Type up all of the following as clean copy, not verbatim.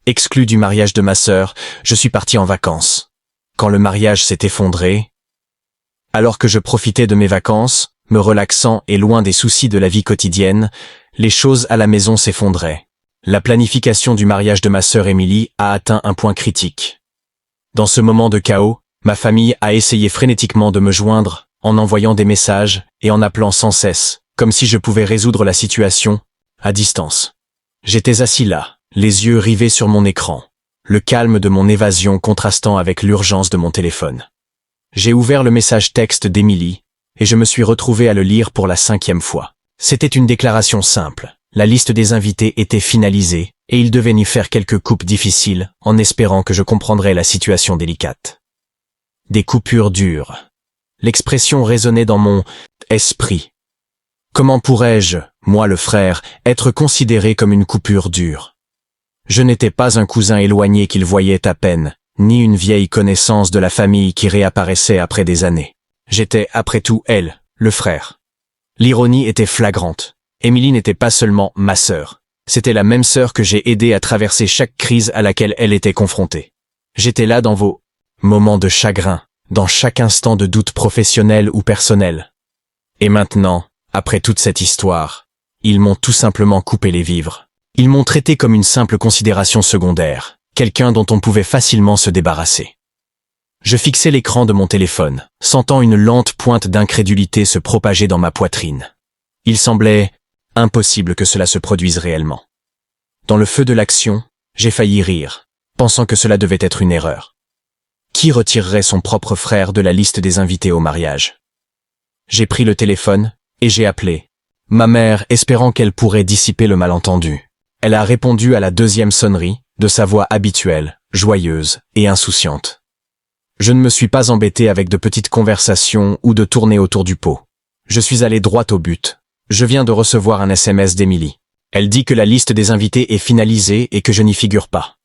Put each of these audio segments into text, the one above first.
Exclu du mariage de ma sœur, je suis parti en vacances. Quand le mariage s'est effondré, alors que je profitais de mes vacances, me relaxant et loin des soucis de la vie quotidienne, les choses à la maison s'effondraient. La planification du mariage de ma sœur Émilie a atteint un point critique. Dans ce moment de chaos, ma famille a essayé frénétiquement de me joindre, en envoyant des messages et en appelant sans cesse, comme si je pouvais résoudre la situation, à distance. J'étais assis là, les yeux rivés sur mon écran, le calme de mon évasion contrastant avec l'urgence de mon téléphone. J'ai ouvert le message texte d'Émilie, et je me suis retrouvé à le lire pour la 5e fois. C'était une déclaration simple. La liste des invités était finalisée, et il devait y faire quelques coupes difficiles, en espérant que je comprendrais la situation délicate. Des coupures dures. L'expression résonnait dans mon esprit. Comment pourrais-je, moi le frère, être considéré comme une coupure dure? Je n'étais pas un cousin éloigné qu'il voyait à peine, ni une vieille connaissance de la famille qui réapparaissait après des années. J'étais, après tout, elle, le frère. L'ironie était flagrante. Émilie n'était pas seulement ma sœur. C'était la même sœur que j'ai aidée à traverser chaque crise à laquelle elle était confrontée. J'étais là dans vos moments de chagrin, dans chaque instant de doute professionnel ou personnel. Et maintenant, après toute cette histoire, ils m'ont tout simplement coupé les vivres. Ils m'ont traité comme une simple considération secondaire, quelqu'un dont on pouvait facilement se débarrasser. Je fixais l'écran de mon téléphone, sentant une lente pointe d'incrédulité se propager dans ma poitrine. Il semblait impossible que cela se produise réellement. Dans le feu de l'action, j'ai failli rire, pensant que cela devait être une erreur. Qui retirerait son propre frère de la liste des invités au mariage? J'ai pris le téléphone et j'ai appelé ma mère, espérant qu'elle pourrait dissiper le malentendu. Elle a répondu à la 2e sonnerie, de sa voix habituelle, joyeuse et insouciante. Je ne me suis pas embêté avec de petites conversations ou de tourner autour du pot. Je suis allé droit au but. Je viens de recevoir un SMS d'Émilie. Elle dit que la liste des invités est finalisée et que je n'y figure pas.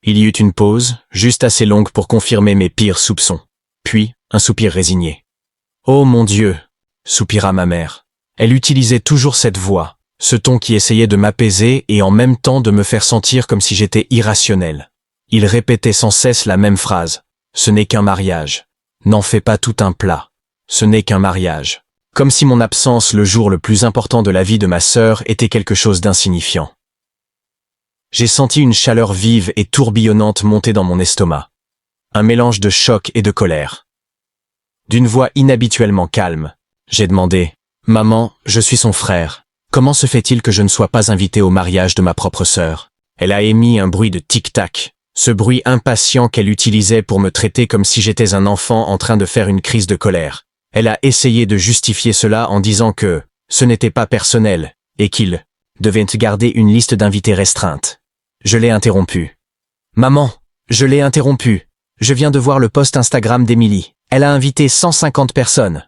Il y eut une pause, juste assez longue pour confirmer mes pires soupçons. Puis, un soupir résigné. « Oh mon Dieu !» soupira ma mère. Elle utilisait toujours cette voix, ce ton qui essayait de m'apaiser et en même temps de me faire sentir comme si j'étais irrationnel. Il répétait sans cesse la même phrase. « Ce n'est qu'un mariage. N'en fais pas tout un plat. Ce n'est qu'un mariage. » Comme si mon absence le jour le plus important de la vie de ma sœur était quelque chose d'insignifiant. J'ai senti une chaleur vive et tourbillonnante monter dans mon estomac. Un mélange de choc et de colère. D'une voix inhabituellement calme, j'ai demandé « Maman, je suis son frère. Comment se fait-il que je ne sois pas invité au mariage de ma propre sœur ?» Elle a émis un bruit de tic-tac, ce bruit impatient qu'elle utilisait pour me traiter comme si j'étais un enfant en train de faire une crise de colère. Elle a essayé de justifier cela en disant que ce n'était pas personnel et qu'il devait garder une liste d'invités restreinte. Je l'ai interrompu. « Maman, je l'ai interrompu. Je viens de voir le post Instagram d'Émilie. Elle a invité 150 personnes. »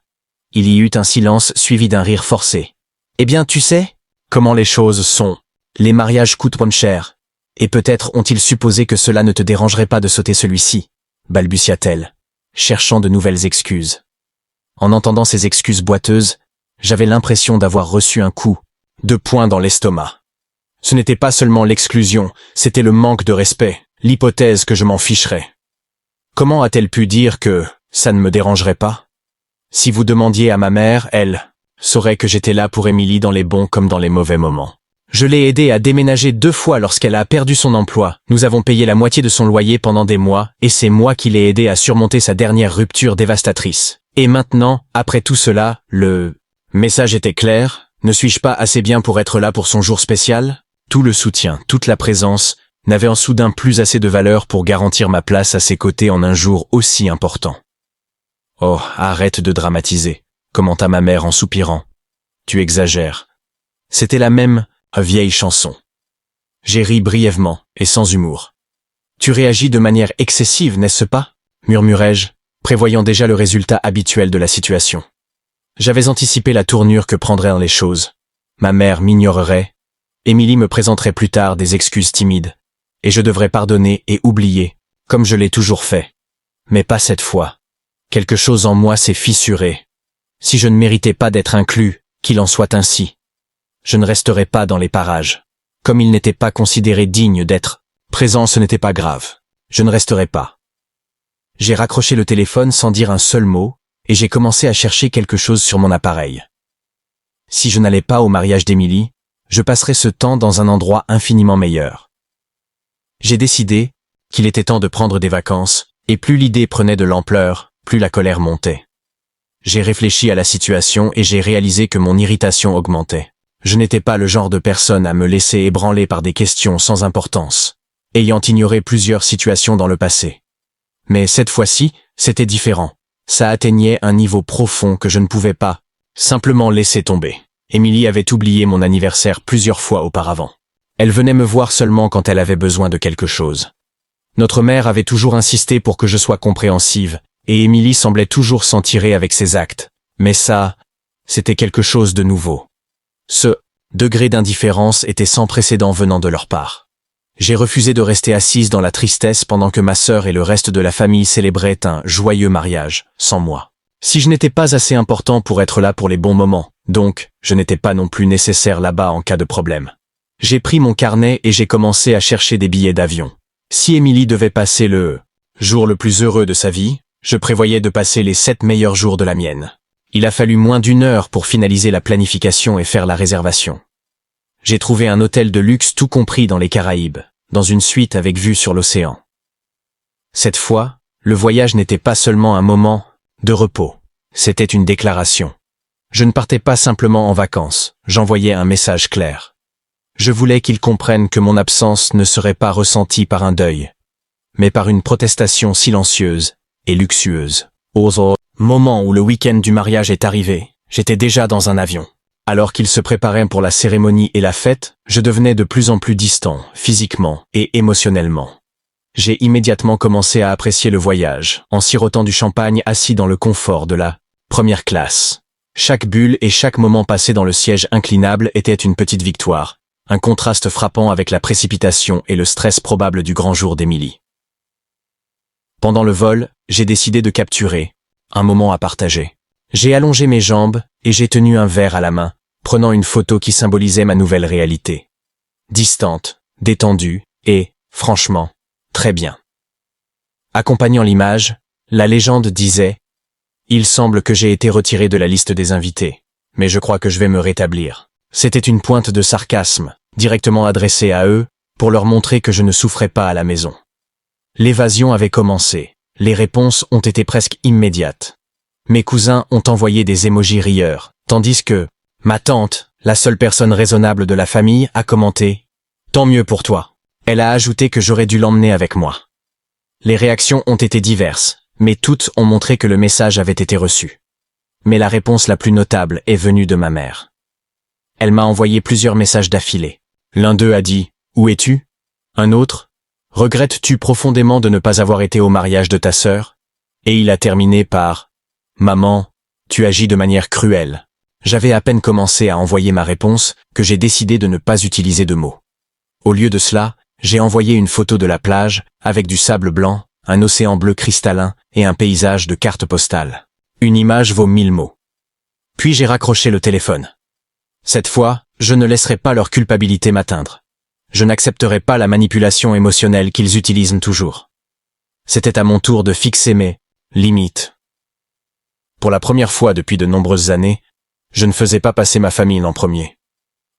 Il y eut un silence suivi d'un rire forcé. « Eh bien, tu sais comment les choses sont. Les mariages coûtent cher. Et peut-être ont-ils supposé que cela ne te dérangerait pas de sauter celui-ci, » balbutia-t-elle, cherchant de nouvelles excuses. En entendant ces excuses boiteuses, j'avais l'impression d'avoir reçu un coup, 2 points dans l'estomac. Ce n'était pas seulement l'exclusion, c'était le manque de respect, l'hypothèse que je m'en ficherais. Comment a-t-elle pu dire que ça ne me dérangerait pas? Si vous demandiez à ma mère, elle saurait que j'étais là pour Émilie dans les bons comme dans les mauvais moments. Je l'ai aidée à déménager 2 fois lorsqu'elle a perdu son emploi. Nous avons payé la moitié de son loyer pendant des mois, et c'est moi qui l'ai aidée à surmonter sa dernière rupture dévastatrice. Et maintenant, après tout cela, le message était clair. Ne suis-je pas assez bien pour être là pour son jour spécial? Tout le soutien, toute la présence, n'avaient en soudain plus assez de valeur pour garantir ma place à ses côtés en un jour aussi important. Oh, arrête de dramatiser, commenta ma mère en soupirant. Tu exagères. C'était la même vieille chanson. J'ai ri brièvement et sans humour. Tu réagis de manière excessive, n'est-ce pas? Murmurai-je, prévoyant déjà le résultat habituel de la situation. J'avais anticipé la tournure que prendraient les choses. Ma mère m'ignorerait, Émilie me présenterait plus tard des excuses timides, et je devrais pardonner et oublier, comme je l'ai toujours fait. Mais pas cette fois. Quelque chose en moi s'est fissuré. Si je ne méritais pas d'être inclus, qu'il en soit ainsi. Je ne resterai pas dans les parages, comme il n'était pas considéré digne d'être Présent, ce n'était pas grave. Je ne resterai pas. J'ai raccroché le téléphone sans dire un seul mot, et j'ai commencé à chercher quelque chose sur mon appareil. Si je n'allais pas au mariage d'Émilie, je passerais ce temps dans un endroit infiniment meilleur. J'ai décidé qu'il était temps de prendre des vacances, et plus l'idée prenait de l'ampleur, plus la colère montait. J'ai réfléchi à la situation et j'ai réalisé que mon irritation augmentait. Je n'étais pas le genre de personne à me laisser ébranler par des questions sans importance, ayant ignoré plusieurs situations dans le passé. Mais cette fois-ci, c'était différent. Ça atteignait un niveau profond que je ne pouvais pas simplement laisser tomber. Émilie avait oublié mon anniversaire plusieurs fois auparavant. Elle venait me voir seulement quand elle avait besoin de quelque chose. Notre mère avait toujours insisté pour que je sois compréhensive, et Émilie semblait toujours s'en tirer avec ses actes. Mais ça, c'était quelque chose de nouveau. Ce degré d'indifférence était sans précédent venant de leur part. J'ai refusé de rester assise dans la tristesse pendant que ma sœur et le reste de la famille célébraient un joyeux mariage, sans moi. Si je n'étais pas assez important pour être là pour les bons moments, donc je n'étais pas non plus nécessaire là-bas en cas de problème. J'ai pris mon carnet et j'ai commencé à chercher des billets d'avion. Si Émilie devait passer le jour le plus heureux de sa vie, je prévoyais de passer les 7 meilleurs jours de la mienne. Il a fallu moins d'1 heure pour finaliser la planification et faire la réservation. J'ai trouvé un hôtel de luxe tout compris dans les Caraïbes, dans une suite avec vue sur l'océan. Cette fois, le voyage n'était pas seulement un moment de repos, c'était une déclaration. Je ne partais pas simplement en vacances, j'envoyais un message clair. Je voulais qu'ils comprennent que mon absence ne serait pas ressentie par un deuil, mais par une protestation silencieuse et luxueuse. Au moment où le week-end du mariage est arrivé, j'étais déjà dans un avion. Alors qu'ils se préparaient pour la cérémonie et la fête, je devenais de plus en plus distant, physiquement et émotionnellement. J'ai immédiatement commencé à apprécier le voyage, en sirotant du champagne assis dans le confort de la première classe. Chaque bulle et chaque moment passé dans le siège inclinable était une petite victoire, un contraste frappant avec la précipitation et le stress probable du grand jour d'Émilie. Pendant le vol, j'ai décidé de capturer un moment à partager. J'ai allongé mes jambes et j'ai tenu un verre à la main, prenant une photo qui symbolisait ma nouvelle réalité. Distante, détendue et, franchement, très bien. Accompagnant l'image, la légende disait « Il semble que j'ai été retiré de la liste des invités, mais je crois que je vais me rétablir. » C'était une pointe de sarcasme, directement adressée à eux, pour leur montrer que je ne souffrais pas à la maison. L'évasion avait commencé, les réponses ont été presque immédiates. Mes cousins ont envoyé des émojis rieurs, tandis que ma tante, la seule personne raisonnable de la famille, a commenté « Tant mieux pour toi ». Elle a ajouté que j'aurais dû l'emmener avec moi. Les réactions ont été diverses, mais toutes ont montré que le message avait été reçu. Mais la réponse la plus notable est venue de ma mère. Elle m'a envoyé plusieurs messages d'affilée. L'un d'eux a dit « Où es-tu » Un autre « Regrettes-tu profondément de ne pas avoir été au mariage de ta sœur » Et il a terminé par « Maman, tu agis de manière cruelle ». J'avais à peine commencé à envoyer ma réponse que j'ai décidé de ne pas utiliser de mots. Au lieu de cela, j'ai envoyé une photo de la plage, avec du sable blanc, un océan bleu cristallin et un paysage de carte postale. Une image vaut 1000 mots. Puis j'ai raccroché le téléphone. Cette fois, je ne laisserai pas leur culpabilité m'atteindre. Je n'accepterai pas la manipulation émotionnelle qu'ils utilisent toujours. C'était à mon tour de fixer mes limites. Pour la première fois depuis de nombreuses années, je ne faisais pas passer ma famille en premier.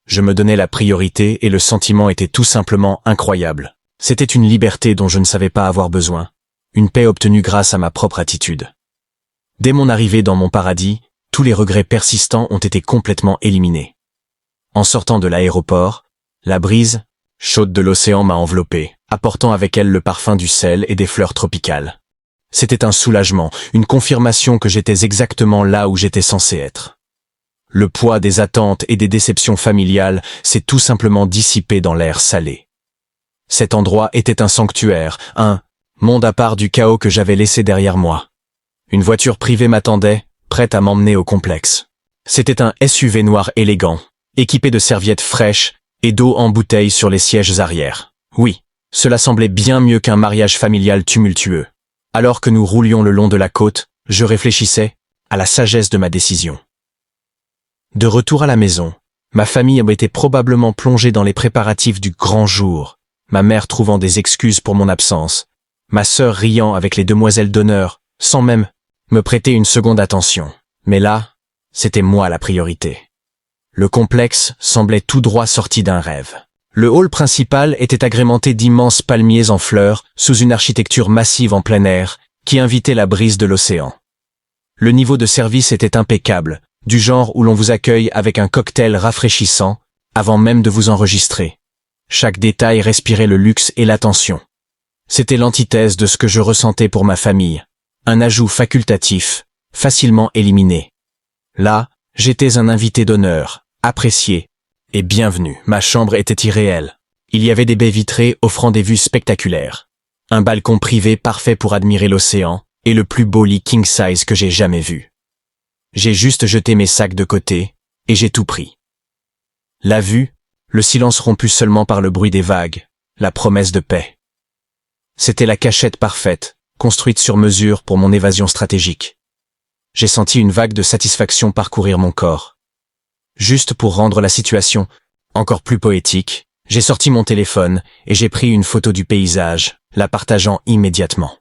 Je me donnais la priorité et le sentiment était tout simplement incroyable. C'était une liberté dont je ne savais pas avoir besoin, une paix obtenue grâce à ma propre attitude. Dès mon arrivée dans mon paradis, tous les regrets persistants ont été complètement éliminés. En sortant de l'aéroport, la brise chaude de l'océan m'a enveloppé, apportant avec elle le parfum du sel et des fleurs tropicales. C'était un soulagement, une confirmation que j'étais exactement là où j'étais censé être. Le poids des attentes et des déceptions familiales s'est tout simplement dissipé dans l'air salé. Cet endroit était un sanctuaire, un monde à part du chaos que j'avais laissé derrière moi. Une voiture privée m'attendait, prête à m'emmener au complexe. C'était un SUV noir élégant, équipé de serviettes fraîches et d'eau en bouteille sur les sièges arrière. Oui, cela semblait bien mieux qu'un mariage familial tumultueux. Alors que nous roulions le long de la côte, je réfléchissais à la sagesse de ma décision. De retour à la maison, ma famille était probablement plongée dans les préparatifs du grand jour, ma mère trouvant des excuses pour mon absence, ma sœur riant avec les demoiselles d'honneur, sans même me prêter une seconde attention. Mais là, c'était moi la priorité. Le complexe semblait tout droit sorti d'un rêve. Le hall principal était agrémenté d'immenses palmiers en fleurs, sous une architecture massive en plein air, qui invitait la brise de l'océan. Le niveau de service était impeccable, du genre où l'on vous accueille avec un cocktail rafraîchissant, avant même de vous enregistrer. Chaque détail respirait le luxe et l'attention. C'était l'antithèse de ce que je ressentais pour ma famille, un ajout facultatif, facilement éliminé. Là, j'étais un invité d'honneur, apprécié et bienvenu. Ma chambre était irréelle. Il y avait des baies vitrées offrant des vues spectaculaires, un balcon privé parfait pour admirer l'océan et le plus beau lit king size que j'ai jamais vu. J'ai juste jeté mes sacs de côté et j'ai tout pris. La vue, le silence rompu seulement par le bruit des vagues, la promesse de paix. C'était la cachette parfaite, construite sur mesure pour mon évasion stratégique. J'ai senti une vague de satisfaction parcourir mon corps. Juste pour rendre la situation encore plus poétique, j'ai sorti mon téléphone et j'ai pris une photo du paysage, la partageant immédiatement.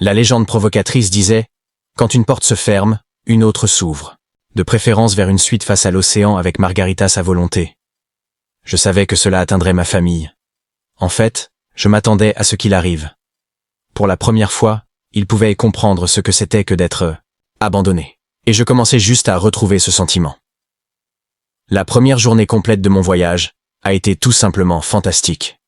La légende provocatrice disait « Quand une porte se ferme, une autre s'ouvre », de préférence vers une suite face à l'océan avec margaritas à volonté. Je savais que cela atteindrait ma famille. En fait, je m'attendais à ce qu'il arrive. Pour la première fois, ils pouvaient comprendre ce que c'était que d'être abandonné. Et je commençais juste à retrouver ce sentiment. La première journée complète de mon voyage a été tout simplement fantastique.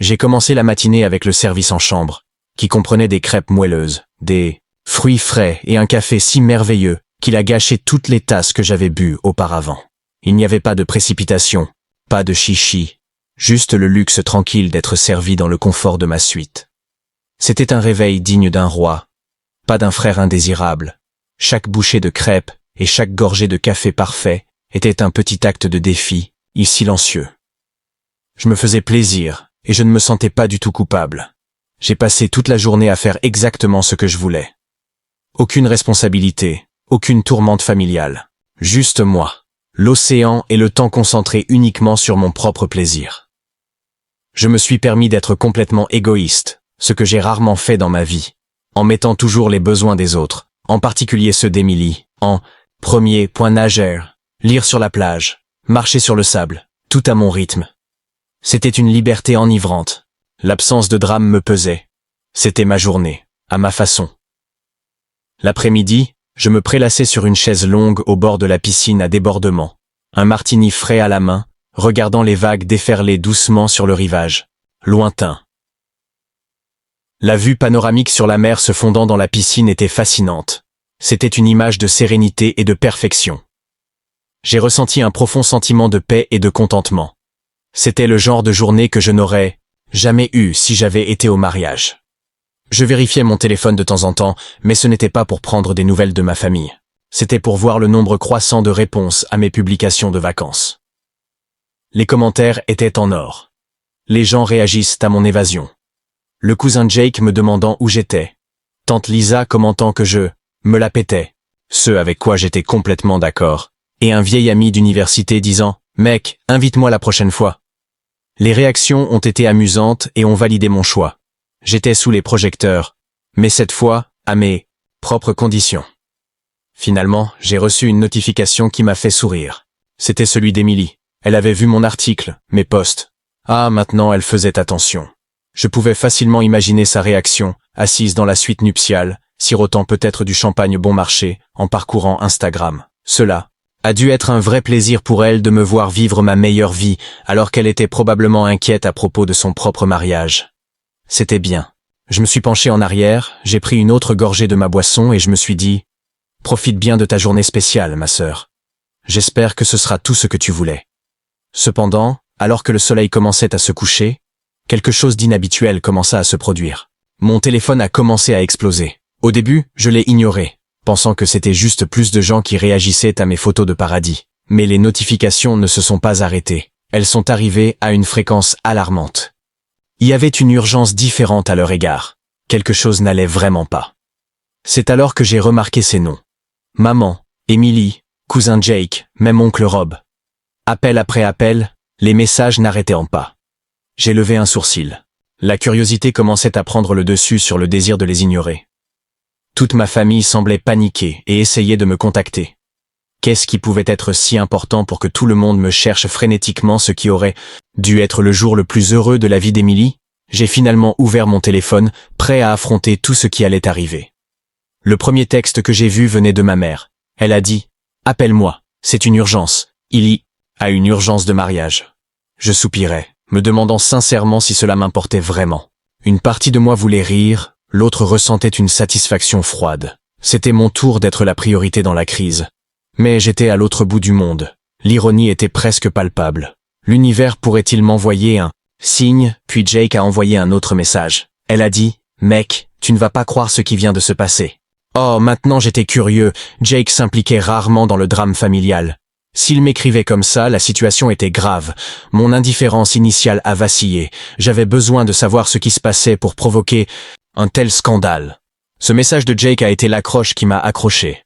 J'ai commencé la matinée avec le service en chambre, qui comprenait des crêpes moelleuses, des fruits frais et un café si merveilleux qu'il a gâché toutes les tasses que j'avais bues auparavant. Il n'y avait pas de précipitation, pas de chichi, juste le luxe tranquille d'être servi dans le confort de ma suite. C'était un réveil digne d'un roi, pas d'un frère indésirable. Chaque bouchée de crêpes et chaque gorgée de café parfait était un petit acte de défi, et silencieux. Je me faisais plaisir, et je ne me sentais pas du tout coupable. J'ai passé toute la journée à faire exactement ce que je voulais. Aucune responsabilité, aucune tourmente familiale. Juste moi, l'océan et le temps concentré uniquement sur mon propre plaisir. Je me suis permis d'être complètement égoïste, ce que j'ai rarement fait dans ma vie, en mettant toujours les besoins des autres, en particulier ceux d'Émilie, en premier point nageur, lire sur la plage, marcher sur le sable, tout à mon rythme. C'était une liberté enivrante. L'absence de drame me pesait. C'était ma journée, à ma façon. L'après-midi, je me prélassais sur une chaise longue au bord de la piscine à débordement, un martini frais à la main, regardant les vagues déferler doucement sur le rivage, lointain. La vue panoramique sur la mer se fondant dans la piscine était fascinante. C'était une image de sérénité et de perfection. J'ai ressenti un profond sentiment de paix et de contentement. C'était le genre de journée que je n'aurais jamais eu si j'avais été au mariage. Je vérifiais mon téléphone de temps en temps, mais ce n'était pas pour prendre des nouvelles de ma famille. C'était pour voir le nombre croissant de réponses à mes publications de vacances. Les commentaires étaient en or. Les gens réagissent à mon évasion. Le cousin Jake me demandant où j'étais. Tante Lisa commentant que je me la pétais, ce avec quoi j'étais complètement d'accord. Et un vieil ami d'université disant « Mec, invite-moi la prochaine fois ». Les réactions ont été amusantes et ont validé mon choix. J'étais sous les projecteurs, mais cette fois, à mes propres conditions. Finalement, j'ai reçu une notification qui m'a fait sourire. C'était celui d'Émilie. Elle avait vu mon article, mes posts. Ah, maintenant elle faisait attention. Je pouvais facilement imaginer sa réaction, assise dans la suite nuptiale, sirotant peut-être du champagne bon marché, en parcourant Instagram. Cela a dû être un vrai plaisir pour elle de me voir vivre ma meilleure vie, alors qu'elle était probablement inquiète à propos de son propre mariage. C'était bien. Je me suis penché en arrière, j'ai pris une autre gorgée de ma boisson et je me suis dit « Profite bien de ta journée spéciale, ma sœur. J'espère que ce sera tout ce que tu voulais. » Cependant, alors que le soleil commençait à se coucher, quelque chose d'inhabituel commença à se produire. Mon téléphone a commencé à exploser. Au début, je l'ai ignoré, pensant que c'était juste plus de gens qui réagissaient à mes photos de paradis. Mais les notifications ne se sont pas arrêtées. Elles sont arrivées à une fréquence alarmante. Il y avait une urgence différente à leur égard. Quelque chose n'allait vraiment pas. C'est alors que j'ai remarqué ces noms. Maman, Émilie, cousin Jake, même oncle Rob. Appel après appel, les messages n'arrêtaient pas. J'ai levé un sourcil. La curiosité commençait à prendre le dessus sur le désir de les ignorer. Toute ma famille semblait paniquer et essayait de me contacter. Qu'est-ce qui pouvait être si important pour que tout le monde me cherche frénétiquement, ce qui aurait dû être le jour le plus heureux de la vie d'Emily? J'ai finalement ouvert mon téléphone, prêt à affronter tout ce qui allait arriver. Le premier texte que j'ai vu venait de ma mère. Elle a dit « Appelle-moi, c'est une urgence. Il y a une urgence de mariage. » Je soupirais, me demandant sincèrement si cela m'importait vraiment. Une partie de moi voulait rire, l'autre ressentait une satisfaction froide. C'était mon tour d'être la priorité dans la crise. Mais j'étais à l'autre bout du monde. L'ironie était presque palpable. L'univers pourrait-il m'envoyer un signe? Puis Jake a envoyé un autre message. Elle a dit « Mec, tu ne vas pas croire ce qui vient de se passer. » Oh, maintenant j'étais curieux. Jake s'impliquait rarement dans le drame familial. S'il m'écrivait comme ça, la situation était grave. Mon indifférence initiale a vacillé. J'avais besoin de savoir ce qui se passait pour provoquer un tel scandale. Ce message de Jake a été l'accroche qui m'a accroché.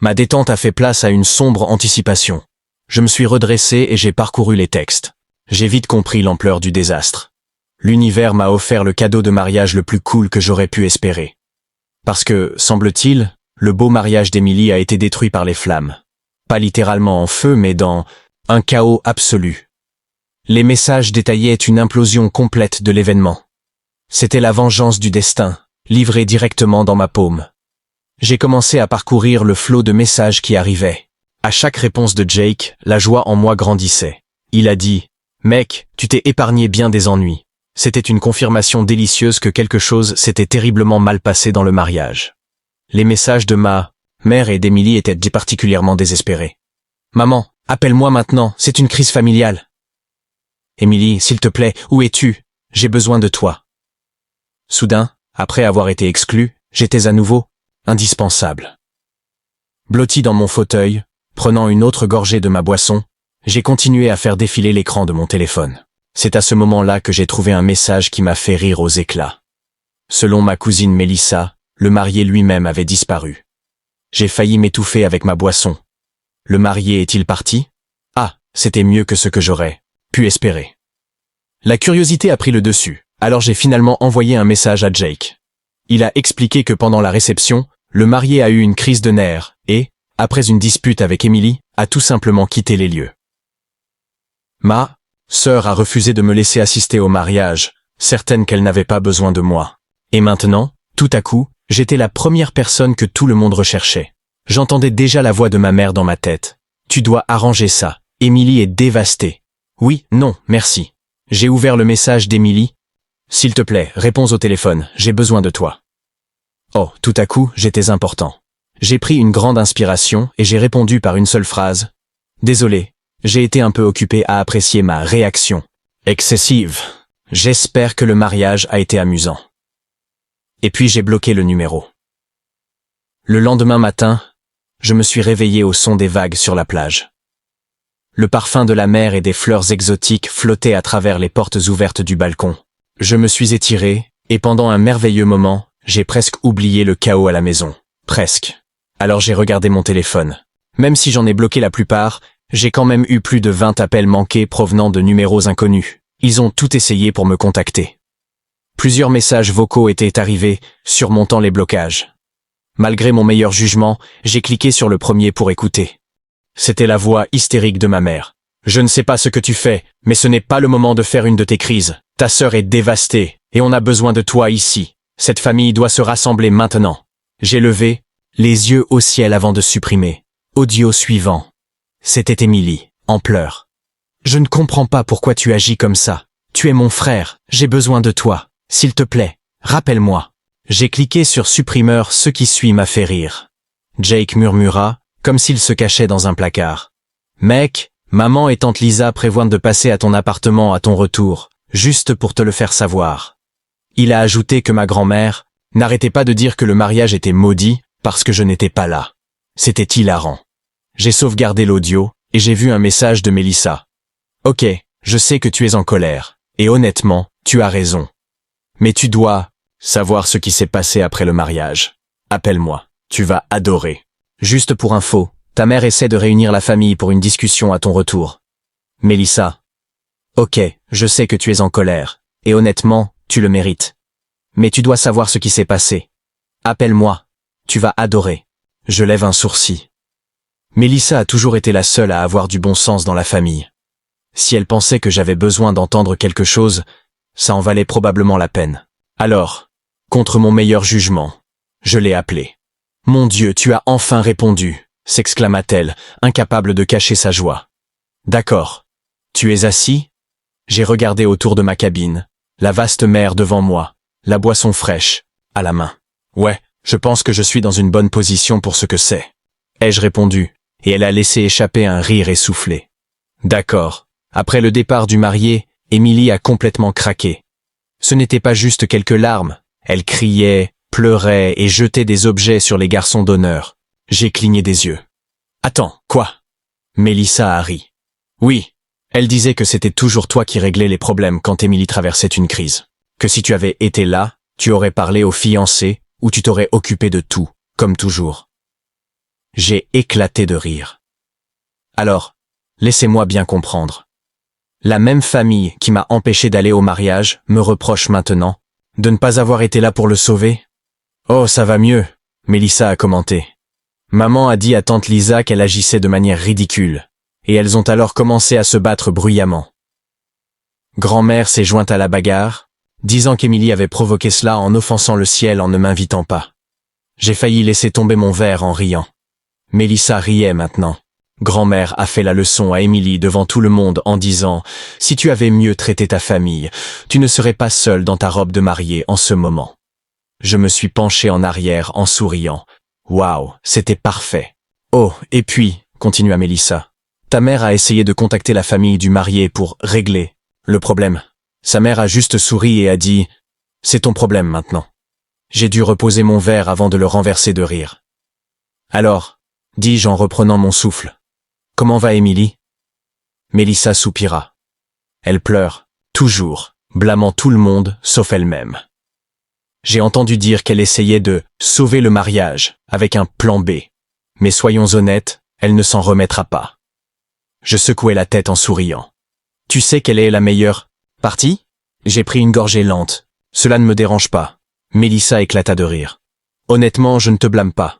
Ma détente a fait place à une sombre anticipation. Je me suis redressé et j'ai parcouru les textes. J'ai vite compris l'ampleur du désastre. L'univers m'a offert le cadeau de mariage le plus cool que j'aurais pu espérer. Parce que, semble-t-il, le beau mariage d'Emily a été détruit par les flammes. Pas littéralement en feu, mais dans un chaos absolu. Les messages détaillaient une implosion complète de l'événement. C'était la vengeance du destin, livrée directement dans ma paume. J'ai commencé à parcourir le flot de messages qui arrivaient. À chaque réponse de Jake, la joie en moi grandissait. Il a dit « Mec, tu t'es épargné bien des ennuis. » C'était une confirmation délicieuse que quelque chose s'était terriblement mal passé dans le mariage. Les messages de ma mère et d'Emily étaient particulièrement désespérés. « Maman, appelle-moi maintenant, c'est une crise familiale. »« Emily, s'il te plaît, où es-tu? J'ai besoin de toi. » Soudain, après avoir été exclu, j'étais à nouveau indispensable. Blotti dans mon fauteuil, prenant une autre gorgée de ma boisson, j'ai continué à faire défiler l'écran de mon téléphone. C'est à ce moment-là que j'ai trouvé un message qui m'a fait rire aux éclats. Selon ma cousine Mélissa, le marié lui-même avait disparu. J'ai failli m'étouffer avec ma boisson. Le marié est-il parti? Ah, c'était mieux que ce que j'aurais pu espérer. La curiosité a pris le dessus, alors j'ai finalement envoyé un message à Jake. Il a expliqué que pendant la réception, le marié a eu une crise de nerfs et, après une dispute avec Emily, a tout simplement quitté les lieux. Ma sœur a refusé de me laisser assister au mariage, certaine qu'elle n'avait pas besoin de moi. Et maintenant, tout à coup, j'étais la première personne que tout le monde recherchait. J'entendais déjà la voix de ma mère dans ma tête. « Tu dois arranger ça. Emily est dévastée. » Oui, non, merci. J'ai ouvert le message d'Emily. « S'il te plaît, réponds au téléphone, j'ai besoin de toi. » Oh, tout à coup, j'étais important. J'ai pris une grande inspiration et j'ai répondu par une seule phrase. « Désolé, j'ai été un peu occupé à apprécier ma réaction. Excessive. J'espère que le mariage a été amusant. » Et puis j'ai bloqué le numéro. Le lendemain matin, je me suis réveillé au son des vagues sur la plage. Le parfum de la mer et des fleurs exotiques flottait à travers les portes ouvertes du balcon. Je me suis étiré, et pendant un merveilleux moment, j'ai presque oublié le chaos à la maison. Presque. Alors j'ai regardé mon téléphone. Même si j'en ai bloqué la plupart, j'ai quand même eu plus de 20 appels manqués provenant de numéros inconnus. Ils ont tout essayé pour me contacter. Plusieurs messages vocaux étaient arrivés, surmontant les blocages. Malgré mon meilleur jugement, j'ai cliqué sur le premier pour écouter. C'était la voix hystérique de ma mère. « Je ne sais pas ce que tu fais, mais ce n'est pas le moment de faire une de tes crises. Ta sœur est dévastée, et on a besoin de toi ici. Cette famille doit se rassembler maintenant. » J'ai levé, les yeux au ciel avant de supprimer. Audio suivant. C'était Emily, en pleurs. « Je ne comprends pas pourquoi tu agis comme ça. Tu es mon frère, j'ai besoin de toi. S'il te plaît, rappelle-moi. » J'ai cliqué sur supprimeur, ce qui suit m'a fait rire. Jake murmura, comme s'il se cachait dans un placard. « Mec, maman et tante Lisa prévoient de passer à ton appartement à ton retour, juste pour te le faire savoir. » Il a ajouté que ma grand-mère n'arrêtait pas de dire que le mariage était maudit parce que je n'étais pas là. C'était hilarant. J'ai sauvegardé l'audio et j'ai vu un message de Mélissa. « Ok, je sais que tu es en colère, et honnêtement, tu as raison. Mais tu dois savoir ce qui s'est passé après le mariage. Appelle-moi, tu vas adorer. Juste pour info, ta mère essaie de réunir la famille pour une discussion à ton retour. Mélissa. » Ok, je sais que tu es en colère, et honnêtement, tu le mérites. Mais tu dois savoir ce qui s'est passé. Appelle-moi. Tu vas adorer. Je lève un sourcil. Mélissa a toujours été la seule à avoir du bon sens dans la famille. Si elle pensait que j'avais besoin d'entendre quelque chose, ça en valait probablement la peine. Alors, contre mon meilleur jugement, je l'ai appelée. « Mon Dieu, tu as enfin répondu !» s'exclama-t-elle, incapable de cacher sa joie. « D'accord. Tu es assis ?» J'ai regardé autour de ma cabine, la vaste mer devant moi, la boisson fraîche, à la main. « Ouais, je pense que je suis dans une bonne position pour ce que c'est. » ai-je répondu, et elle a laissé échapper un rire essoufflé. « D'accord. » Après le départ du marié, Émilie a complètement craqué. Ce n'était pas juste quelques larmes, elle criait, pleurait et jetait des objets sur les garçons d'honneur. J'ai cligné des yeux. « Attends, quoi ?» Mélissa a ri. « Oui, elle disait que c'était toujours toi qui réglais les problèmes quand Émilie traversait une crise. Que si tu avais été là, tu aurais parlé aux fiancés ou tu t'aurais occupé de tout, comme toujours. » J'ai éclaté de rire. Alors, laissez-moi bien comprendre. La même famille qui m'a empêché d'aller au mariage me reproche maintenant de ne pas avoir été là pour le sauver. « Oh, ça va mieux », Mélissa a commenté. Maman a dit à tante Lisa qu'elle agissait de manière ridicule, et elles ont alors commencé à se battre bruyamment. Grand-mère s'est jointe à la bagarre, disant qu'Émilie avait provoqué cela en offensant le ciel en ne m'invitant pas. J'ai failli laisser tomber mon verre en riant. Mélissa riait maintenant. Grand-mère a fait la leçon à Émilie devant tout le monde en disant « Si tu avais mieux traité ta famille, tu ne serais pas seule dans ta robe de mariée en ce moment. » Je me suis penché en arrière en souriant. Waouh, c'était parfait. « Oh, et puis, » continua Mélissa, « ta mère a essayé de contacter la famille du marié pour régler le problème. Sa mère a juste souri et a dit « C'est ton problème maintenant. » J'ai dû reposer mon verre avant de le renverser de rire. « Alors, » dis-je en reprenant mon souffle. Comment va Émilie ? Mélissa soupira. Elle pleure, toujours, blâmant tout le monde, sauf elle-même. J'ai entendu dire qu'elle essayait de sauver le mariage, avec un plan B. Mais soyons honnêtes, elle ne s'en remettra pas. Je secouai la tête en souriant. Tu sais quelle est la meilleure partie ? J'ai pris une gorgée lente. Cela ne me dérange pas. Mélissa éclata de rire. Honnêtement, je ne te blâme pas.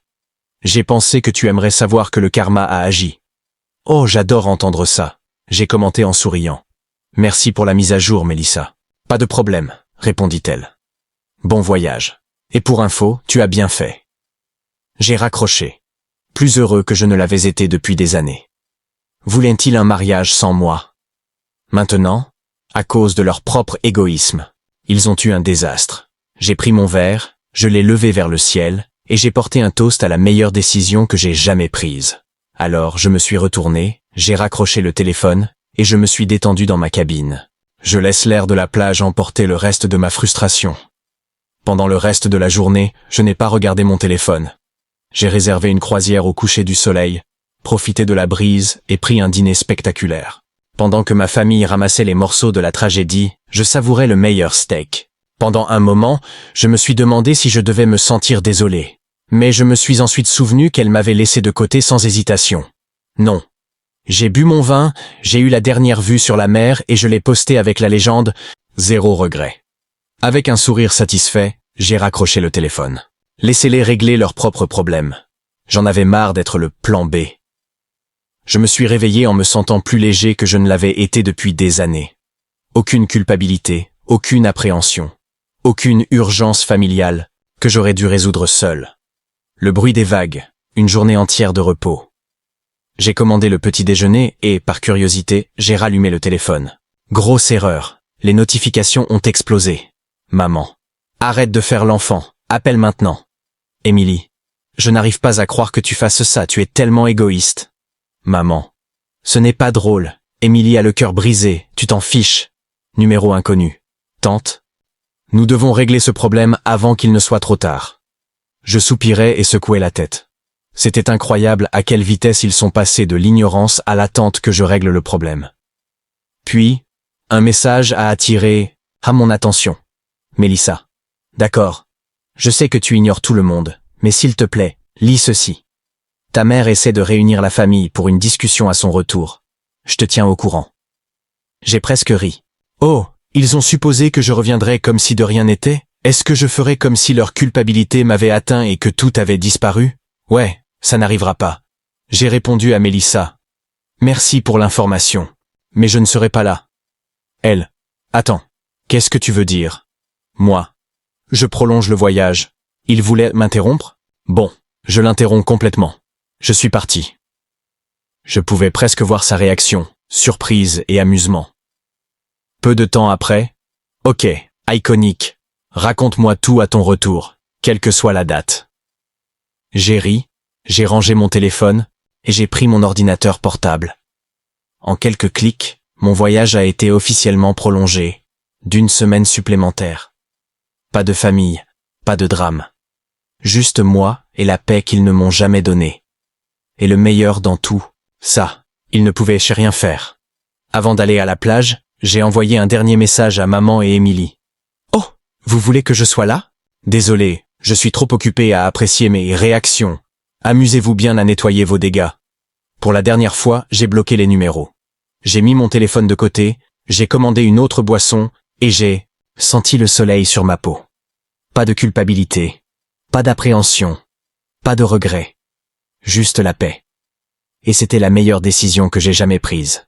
J'ai pensé que tu aimerais savoir que le karma a agi. Oh, j'adore entendre ça, j'ai commenté en souriant. Merci pour la mise à jour, Mélissa. Pas de problème, répondit-elle. Bon voyage. Et pour info, tu as bien fait. J'ai raccroché. Plus heureux que je ne l'avais été depuis des années. Voulaient-ils un mariage sans moi ? Maintenant, à cause de leur propre égoïsme, ils ont eu un désastre. J'ai pris mon verre, je l'ai levé vers le ciel, et j'ai porté un toast à la meilleure décision que j'ai jamais prise. Alors, je me suis retourné, j'ai raccroché le téléphone, et je me suis détendu dans ma cabine. Je laisse l'air de la plage emporter le reste de ma frustration. Pendant le reste de la journée, je n'ai pas regardé mon téléphone. J'ai réservé une croisière au coucher du soleil, profité de la brise et pris un dîner spectaculaire. Pendant que ma famille ramassait les morceaux de la tragédie, je savourais le meilleur steak. Pendant un moment, je me suis demandé si je devais me sentir désolé. Mais je me suis ensuite souvenu qu'elle m'avait laissé de côté sans hésitation. Non. J'ai bu mon vin, j'ai eu la dernière vue sur la mer et je l'ai posté avec la légende « Zéro regret ». Avec un sourire satisfait, j'ai raccroché le téléphone. Laissez-les régler leurs propres problèmes. J'en avais marre d'être le plan B. Je me suis réveillé en me sentant plus léger que je ne l'avais été depuis des années. Aucune culpabilité, aucune appréhension, aucune urgence familiale que j'aurais dû résoudre seul. Le bruit des vagues, une journée entière de repos. J'ai commandé le petit déjeuner et, par curiosité, j'ai rallumé le téléphone. Grosse erreur, les notifications ont explosé. Maman. Arrête de faire l'enfant, appelle maintenant. Émilie. Je n'arrive pas à croire que tu fasses ça, tu es tellement égoïste. Maman. Ce n'est pas drôle, Émilie a le cœur brisé, tu t'en fiches. Numéro inconnu. Tante. Nous devons régler ce problème avant qu'il ne soit trop tard. Je soupirais et secouais la tête. C'était incroyable à quelle vitesse ils sont passés de l'ignorance à l'attente que je règle le problème. Puis, un message a attiré à mon attention. Mélissa. D'accord. Je sais que tu ignores tout le monde, mais s'il te plaît, lis ceci. Ta mère essaie de réunir la famille pour une discussion à son retour. Je te tiens au courant. J'ai presque ri. Oh, ils ont supposé que je reviendrais comme si de rien n'était? Est-ce que je ferais comme si leur culpabilité m'avait atteint et que tout avait disparu? Ouais, ça n'arrivera pas. J'ai répondu à Mélissa. Merci pour l'information. Mais je ne serai pas là. Elle. Attends. Qu'est-ce que tu veux dire? Moi. Je prolonge le voyage. Il voulait m'interrompre? Bon, je l'interromps complètement. Je suis parti. Je pouvais presque voir sa réaction, surprise et amusement. Peu de temps après, ok, iconique, raconte-moi tout à ton retour, quelle que soit la date. J'ai ri, j'ai rangé mon téléphone, et j'ai pris mon ordinateur portable. En quelques clics, mon voyage a été officiellement prolongé, d'1 semaine supplémentaire. Pas de famille, pas de drame. Juste moi et la paix qu'ils ne m'ont jamais donnée. Et le meilleur dans tout, ça, ils ne pouvaient rien faire. Avant d'aller à la plage, j'ai envoyé un dernier message à maman et Émilie. Oh, vous voulez que je sois là? Désolé, je suis trop occupé à apprécier mes réactions. Amusez-vous bien à nettoyer vos dégâts. Pour la dernière fois, j'ai bloqué les numéros. J'ai mis mon téléphone de côté, j'ai commandé une autre boisson, et j'ai senti le soleil sur ma peau. Pas de culpabilité, pas d'appréhension, pas de regret. Juste la paix. Et c'était la meilleure décision que j'ai jamais prise.